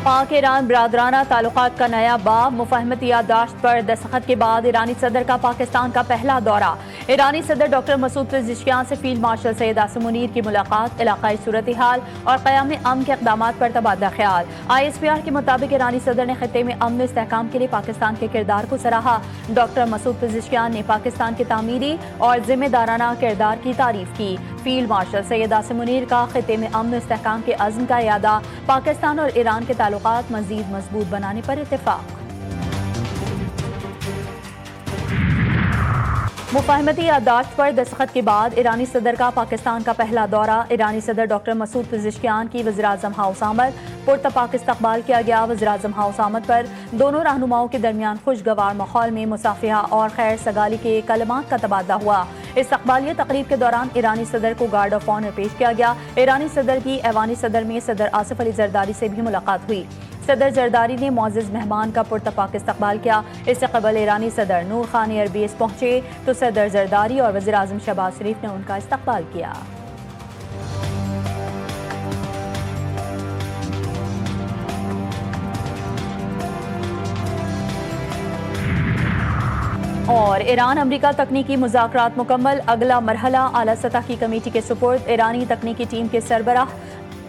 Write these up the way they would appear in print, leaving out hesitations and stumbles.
पाक ईरान बरादराना ताल्लुकात का नया बाब, मुफाहमती याददाश्त पर दस्तखत के बाद ईरानी सदर का पाकिस्तान का पहला दौरा। ईरानी सदर डॉक्टर मसूद पेज़ेश्कियान से फील्ड मार्शल सैयद आसिम मुनीर की मुलाकात, इलाकाई सूरत हाल और क़याम अमन के इक़दामात पर तबादला ख्याल। ISPR के मुताबिक ईरानी सदर ने खित्ते में अमन इस्तेहकाम के लिए पाकिस्तान के किरदार को सराहा। डॉक्टर मसूद पेज़ेश्कियान ने पाकिस्तान के तामीरी और जिम्मेदाराना किरदार की तारीफ की। फील्ड मार्शल सैयद आसिम मुनीर का खित्ते में अमन इस्तेहकाम के अज़्म का यादा, पाकिस्तान और ईरान के ताल्लुकात मज़ीद मजबूत बनाने पर इत्तेफाक। मुफाहमती याददाश्त पर दस्तखत के बाद ईरानी सदर का पाकिस्तान का पहला दौरा। ईरानी सदर डॉक्टर मसूद पेज़ेश्कियान की वज़ीर-ए-आज़म हाउस आमद, पुरतपाक इस्तकबाल किया गया। वज़ीर-ए-आज़म हाउस आमद पर दोनों रहनुमाओं के दरमियान खुशगवार माहौल में मुसाफिहा और खैर सगाली के कलमात का तबादला हुआ। इस्तकबालिया तकरीब के दौरान ईरानी सदर को गार्ड ऑफ ऑनर पेश किया गया। ईरानी सदर की ऐवानी सदर में सदर आसिफ अली जरदारी से भी मुलाकात हुई। सदर जरदारी ने मुअज़्ज़ज़ मेहमान का पुरतपाक इस्तकबाल किया। इससे कबल ईरानी सदर नूर खान एयरबेस पहुंचे तो सदर जरदारी और वज़ीर-ए-आज़म शहबाज शरीफ ने उनका इस्तकबाल किया। और ईरान अमरीका तकनीकी मुज़ाकरात मुकम्मल, अगला मरहला आला सतह की कमेटी के सुपुर्द। ईरानी तकनीकी टीम के सरबराह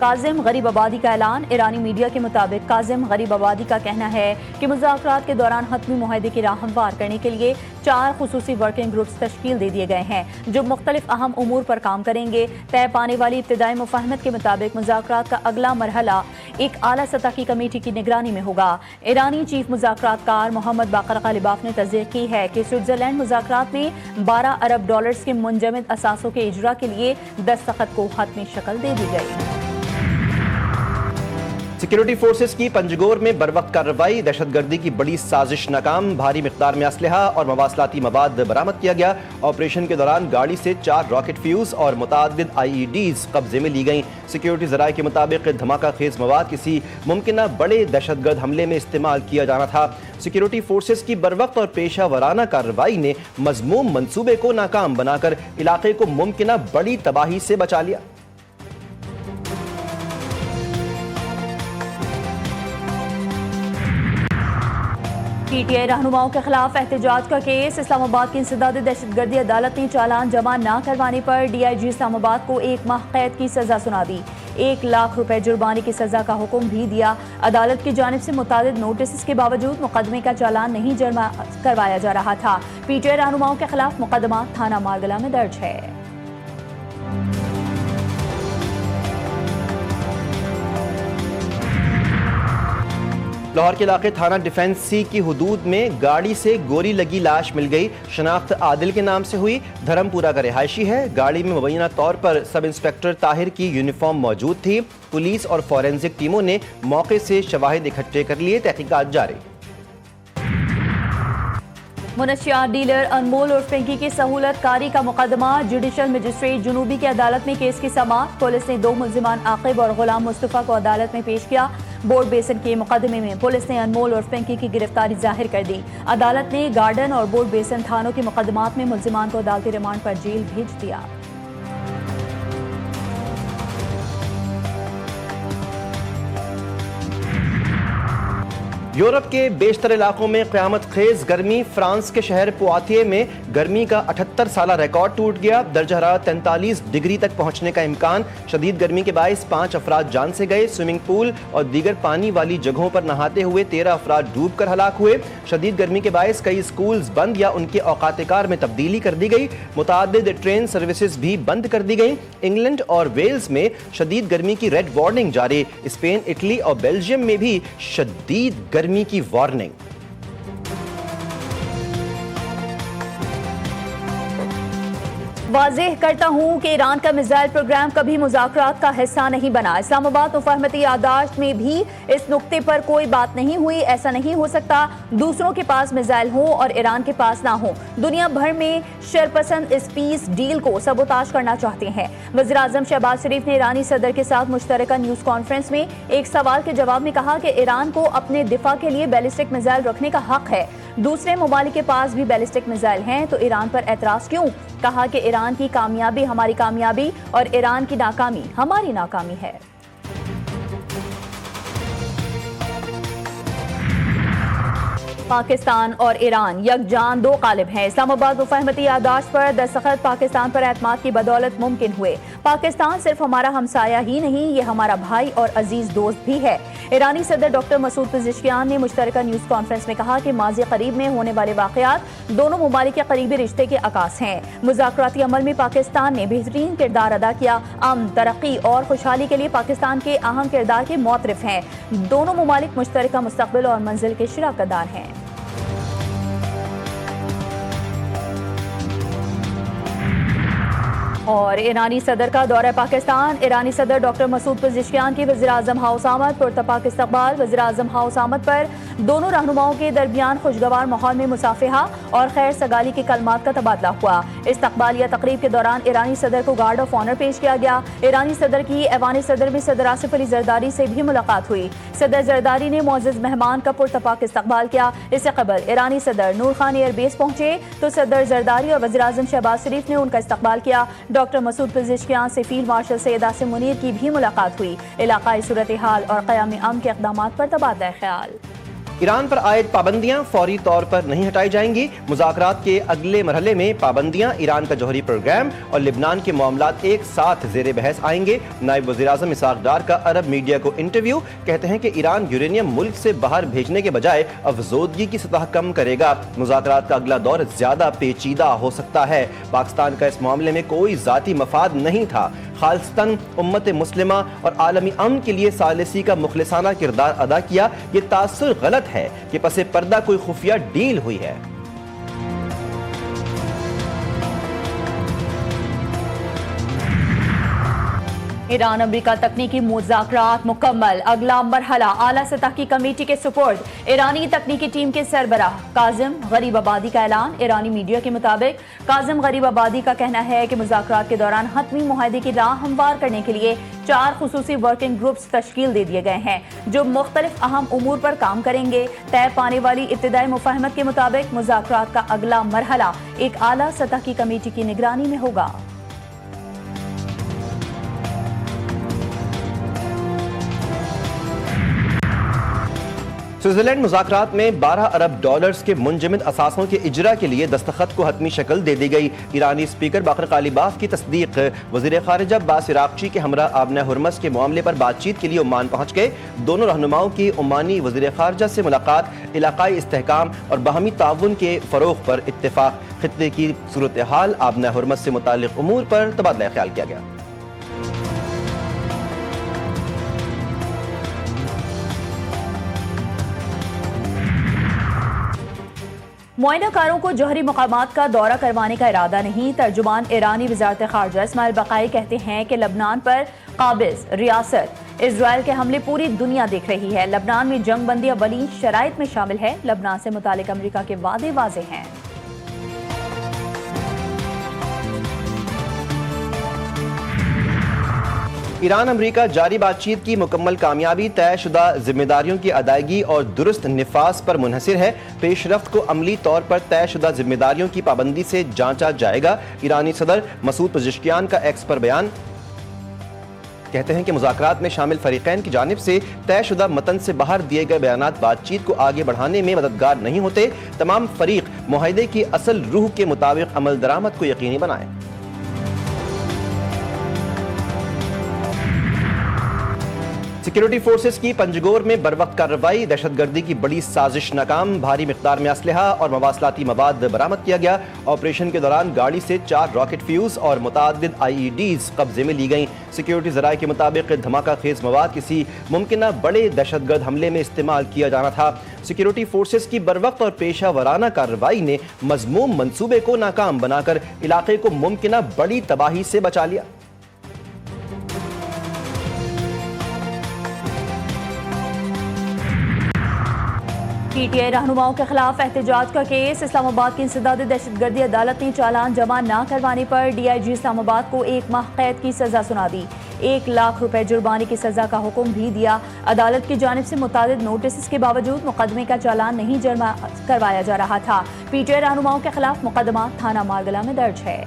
काज़िम गरीबाबादी का ऐलान। ईरानी मीडिया के मुताबिक काज़िम गरीबाबादी का कहना है कि मुज़ाकरात के दौरान हतमी मुआहदे की राह हमवार करने के लिए 4 खुसूसी वर्किंग ग्रुप्स तश्कील दे दिए गए हैं जो मुख्तलिफ अहम उमूर पर काम करेंगे। तय पाने वाली इब्तिदाई मुफाहमत के मुताबिक मुज़ाकरात का अगला मरहला एक आला सतह की कमेटी की निगरानी में होगा। ईरानी चीफ मुज़ाकरातकार मोहम्मद बाकर गालिबाफ ने तस्दीक की है कि स्विट्ज़रलैंड मुज़ाकरात में $12 अरब के मुंजमद असासों के इजरा के लिए दस्तखत को हतमी शक्ल दे दी गई। सिक्योरिटी फोर्सेस की पंजगोर में बरवक्त कार्रवाई, दहशतगर्दी की बड़ी साजिश नाकाम, भारी मिकदार में असलहा और मवासलाती मवाद बरामद किया गया। ऑपरेशन के दौरान गाड़ी से 4 रॉकेट फ्यूज और मुतअद्दिद IEDs कब्जे में ली गईं। सिक्योरिटी ज़राए के मुताबिक धमाका खेज मवाद किसी मुमकिन बड़े दहशतगर्द हमले में इस्तेमाल किया जाना था। सिक्योरिटी फोर्सेस की बरवक्त और पेशा वराना कार्रवाई ने मज़मूम मंसूबे को नाकाम बनाकर इलाके को मुमकिन बड़ी तबाही से बचा लिया। PTI रहनुमाओं के खिलाफ एहतजाज का केस। इस्लामाबाद की इंसदाद दहशतगर्दी अदालत ने चालान जमा न करवाने पर DIG इस्लामाबाद को 1 माह कैद की सजा सुना दी। 1 लाख रुपए जुर्माने की सजा का हुक्म भी दिया। अदालत की जानिब से मुतादिद नोटिस के बावजूद मुकदमे का चालान नहीं जमा करवाया जा रहा था। PTI रहनुमाओं के खिलाफ मुकदमा थाना मारगला में दर्ज है। लाहौर के इलाके थाना डिफेंस सी की हुदूद में गाड़ी से गोली लगी लाश मिल गई। शनाख्त आदिल के नाम से हुई, धर्मपुरा का रिहायशी है। गाड़ी में मुबैना तौर पर सब इंस्पेक्टर ताहिर की यूनिफॉर्म मौजूद थी। पुलिस और फॉरेंसिक टीमों ने मौके से शवाहिद इकट्ठे कर लिए, तहकीकात जारी। मुनशियात डीलर अनमोल और पिंकी की सहूलत कारी का मुकदमा, जुडिशल मजिस्ट्रेट जुनूबी की अदालत में केस की समाअत। पुलिस ने 2 मुल्जिमान आकिब और गुलाम मुस्तफ़ा को अदालत में पेश किया। बोर्ड बेसन के मुकदमे में पुलिस ने अनमोल और पिंकी की गिरफ्तारी जाहिर कर दी। अदालत ने गार्डन और बोर्ड बेसन थानों के मुकदमात में मुल्जिमान को अदालती रिमांड पर जेल भेज दिया। यूरोप के बेशतर इलाकों में क़यामत खेज गर्मी। फ्रांस के शहर पोआतिये में गर्मी का 78 साला रिकॉर्ड टूट गया। दर्जा हरारत 43 डिग्री तक पहुंचने का इम्कान। शदीद गर्मी के बायस 5 अफराद जान से गए। स्विमिंग पूल और दीगर पानी वाली जगहों पर नहाते हुए 13 अफराद डूब कर हलाक हुए। शदीद गर्मी के बायस कई स्कूल्स बंद या उनके औकात कार में तब्दीली कर दी गई। मुतअद्दिद ट्रेन सर्विसेज भी बंद कर दी गई। इंग्लैंड और वेल्स में शदीद गर्मी की रेड वार्निंग जारी। स्पेन, इटली और बेल्जियम में भी शदीद गर्मी की वार्निंग। वाज़ेह करता हूँ कि ईरान का मिसाइल प्रोग्राम कभी मुज़ाकरात का हिस्सा नहीं बना। इस्लामाबाद मुफाहमती याददाश्त में भी इस नुक्ते पर कोई बात नहीं हुई। ऐसा नहीं हो सकता दूसरों के पास मिसाइल हो और ईरान के पास ना हो। दुनिया भर में शरपसंद इस पीस डील को सबोताश करना चाहते हैं। वज़ीर-ए-आज़म शहबाज शरीफ ने ईरानी सदर के साथ मुश्तरका न्यूज़ कॉन्फ्रेंस में एक सवाल के जवाब में कहा कि ईरान को अपने दिफा के लिए बैलिस्टिक मिसाइल रखने का हक है। दूसरे ममालिक के पास भी बैलिस्टिक मिसाइल हैं तो ईरान पर एतराज़ क्यों? कहा कि ईरान की कामयाबी हमारी कामयाबी और ईरान की नाकामी हमारी नाकामी है। पाकिस्तान और ईरान यकजान दो गालिब हैं। इस्लामाबाद मुफाहमती याददाश्त पर दस्तखत पाकिस्तान पर एतमाद की बदौलत मुमकिन हुए। पाकिस्तान सिर्फ हमारा हमसाया ही नहीं, ये हमारा भाई और अजीज दोस्त भी है। ईरानी सदर डॉक्टर मसूद पेज़ेश्कियान ने मुश्तरका न्यूज़ कॉन्फ्रेंस में कहा कि माज़ी करीब में होने वाले वाक़यात दोनों ममालिक के करीबी रिश्ते के अकास हैं। मुज़ाकराती अमल में पाकिस्तान ने बेहतरीन किरदार अदा किया। अमन, तरक्की और खुशहाली के लिए पाकिस्तान के अहम किरदार के मुतरफ हैं। दोनों ममालिक मुश्तरका मुस्तक़बिल और मंजिल के शराकतदार हैं। और ईरानी सदर का दौरा पाकिस्तान। ईरानी सदर डॉक्टर मसूद पेज़ेश्कियान की वज़ीर-ए-आज़म हाउस आमद, पुरतपाक इस्तक़बाल। वज़ीर-ए-आज़म हाउस आमद पर दोनों रहनुमाओं के दरमियान खुशगवार माहौल में मुसाफिहा और खैर सगाली के कलमात का तबादला हुआ। इस्तक़बालिया तकरीब के दौरान ईरानी सदर को गार्ड ऑफ ऑनर पेश किया गया। ईरानी सदर की ऐवान सदर में सदर आसिफ अली ज़रदारी से भी मुलाकात हुई। सदर ज़रदारी ने मुअज़्ज़ज़ मेहमान का पुरतपाक इस्तक़बाल किया। इससे कबल ईरानी सदर नूर खान एयरबेस पहुंचे तो सदर ज़रदारी और वज़ीर-ए-आज़म शहबाज शरीफ ने उनका इस्तक़बाल किया। डॉक्टर मसूद पेज़ेश्कियान से फील्ड मार्शल सैयद आसिम मुनीर की भी मुलाकात हुई। इलाकाई सूरत हाल और क़याम अमन के इक़दामात पर तबादला ख्याल। ईरान पर आयद पाबंदियां फौरी तौर पर नहीं हटाई जाएंगी। मुज़ाकरात के अगले मरहले में पाबंदियां, ईरान का जौहरी प्रोग्राम और लिबनान के मामलात एक साथ ज़ेर बहस आएंगे। नायब वज़ीर-ए-आज़म इसहाक़ डार का अरब मीडिया को इंटरव्यू। कहते हैं कि ईरान यूरेनियम मुल्क से बाहर भेजने के बजाय अफजोदगी की सतह कम करेगा। मुज़ाकरात का अगला दौर ज़्यादा पेचीदा हो सकता है। पाकिस्तान का इस मामले में कोई ज़ाती मफाद नहीं था। खालिस्तन उम्मत मुस्लिमा और आलमी अमन के लिए सालिसी का मुखलिसाना किरदार अदा किया। ये तासुर गलत है कि पसे पर्दा कोई खुफिया डील हुई है। ईरान अमरीका तकनीकी मुज़ाकरात मुकम्मल, अगला मरहला आला सतह की कमेटी के सुपुर्द। ईरानी तकनीकी टीम के सरबराह काजिम गरीबाबादी का ऐलान। ईरानी मीडिया के मुताबिक काजिम गरीबाबादी का कहना है कि मुज़ाकरात के दौरान हतमी मुआहदे की राह हमवार करने के लिए 4 खुसूसी वर्किंग ग्रुप्स तश्कील दे दिए गए हैं जो मुख्तलिफ अहम उमूर पर काम करेंगे। तय पाने वाली इब्तिदाई मुफाहमत के मुताबिक मुज़ाकरात का अगला मरहला एक आला सतह की कमेटी की निगरानी में होगा। स्विट्जरलैंड मुज़ाकरात में 12 अरब डॉलर्स के मुंजमद असासों के इजरा के लिए दस्तखत को हतमी शक्ल दे दी गई। ईरानी स्पीकर बाकर कालिबाफ की तस्दीक। वज़ीर ख़ारिजा अब्बास इराक़ची के हमरा आबना हुरमस के मामले पर बातचीत के लिए ओमान पहुँच गए। दोनों रहनुमाओं की ओमानी वज़ीर ख़ारिजा से मुलाकात, इलाकाई इस्तेहकाम और बाहमी ताउन के फ़रोग़ पर इत्तेफ़ाक। ख़ित्ते की सूरत हाल, आबना हुरमस से मुताल्लिक़ उमूर पर तबादला ख्याल किया गया। मुआयनाकारों को जौहरी मकामात का दौरा करवाने का इरादा नहीं। तर्जुमान ईरानी वज़ारत ख़ारिजा इस्माइल बक़ाई कहते हैं कि लबनान पर काबिज़ रियासत इजराइल के हमले पूरी दुनिया देख रही है। लबनान में जंग बंदी अवलीन शराइत में शामिल है। लबनान से मुतालिक अमरीका के वादे वाज़ेह हैं। ईरान अमरीका जारी बातचीत की मुकम्मल कामयाबी तयशुदा जिम्मेदारियों की अदायगी और दुरुस्त निफास पर मुनहसिर है। पेशरफ्त को अमली तौर पर तयशुदा जिम्मेदारियों की पाबंदी से जांचा जाएगा। ईरानी सदर मसूद पेज़ेश्कियान का एक्स पर बयान। कहते हैं कि मुज़ाकरात में शामिल फरीक़ैन की जानिब से तयशुदा मतन से बाहर दिए गए बयानात बातचीत को आगे बढ़ाने में मददगार नहीं होते। तमाम फरीक मुआहदे की असल रूह के मुताबिक अमल दरामद को यकीनी बनाएं। सिक्योरिटी फोर्सेस की पंजगोर में बरवक्त कार्रवाई। दहशतगर्दी की बड़ी साजिश नाकाम। भारी मिक़दार में असलहा और मवासलाती मवाद बरामद किया गया। ऑपरेशन के दौरान गाड़ी से 4 रॉकेट फ्यूज और मुतअद्दिद IEDs कब्जे में ली गईं। सिक्योरिटी ज़राए के मुताबिक धमाका खेज मवाद किसी मुमकिना बड़े दहशतगर्द हमले में इस्तेमाल किया जाना था। सिक्योरिटी फोर्सेस की बरवक्त और पेशा वराना कार्रवाई ने मज़मूम मंसूबे को नाकाम बनाकर इलाके को मुमकिना बड़ी तबाही से बचा लिया। PTI रहनुमाओं के खिलाफ एहतजाज का केस। इस्लामाबाद की इंसदादी दहशतगर्दी अदालत ने चालान जमा न करवाने पर DIG इस्लामाबाद को 1 माह कैद की सजा सुना दी। 1 लाख रुपए जुर्माने की सजा का हुक्म भी दिया। अदालत की जानिब से मुतादिद नोटिस के बावजूद मुकदमे का चालान नहीं जमा करवाया जा रहा था। PTI रहनुमाओं के खिलाफ मुकदमा थाना मारगला में दर्ज है।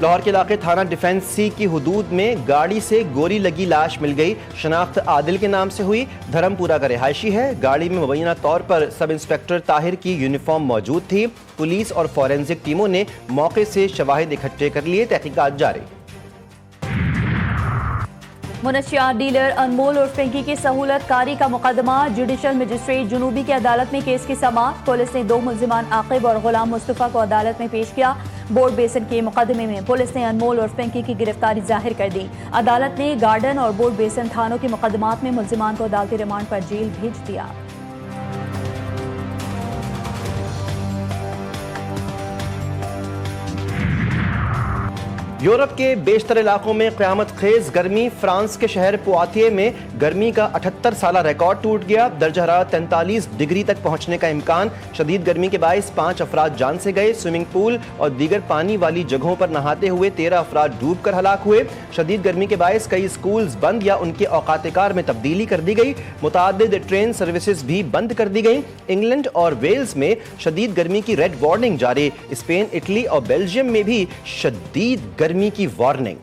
لاہور کے علاقے تھانہ ڈیفنس سی کی حدود میں گاڑی سے گولی لگی لاش مل گئی. شناخت عادل کے نام سے ہوئی. دھرم پورہ کا رہائشی ہے. گاڑی میں مبینہ طور پر سب انسپکٹر طاہر کی یونیفارم موجود تھی. پولیس اور فورینزک ٹیموں نے موقع سے شواہد اکٹھے کر لیے. تحقیقات جاری. منشیات ڈیلر انمول اور پنکی کی سہولت کاری کا مقدمہ. جوڈیشل مجسٹریٹ جنوبی کی عدالت میں کیس کی سماعت. پولیس نے 2 ملزمان عاقب اور غلام مصطفیٰ کو عدالت میں پیش کیا. بورڈ بیسن کے مقدمے میں پولیس نے انمول اور پنکی کی گرفتاری ظاہر کر دی. عدالت نے گارڈن اور بورڈ بیسن تھانوں کے مقدمات میں ملزمان کو عدالتی ریمانڈ پر جیل بھیج دیا. یورپ کے بیشتر علاقوں میں قیامت خیز گرمی. فرانس کے شہر پواتیے میں گرمی کا 78 سالہ ریکارڈ ٹوٹ گیا. درجہ حرارت 43 ڈگری تک پہنچنے کا امکان. شدید گرمی کے باعث 5 افراد جان سے گئے. سوئمنگ پول اور دیگر پانی والی جگہوں پر نہاتے ہوئے 13 افراد ڈوب کر ہلاک ہوئے. شدید گرمی کے باعث کئی اسکولز بند یا ان کے اوقات کار میں تبدیلی کر دی گئی. متعدد ٹرین سروسز بھی بند کر دی گئیں. انگلینڈ اور ویلز میں شدید گرمی کی ریڈ وارننگ جاری. اسپین، اٹلی اور بیلجیم میں بھی شدید گرمی کی وارننگ.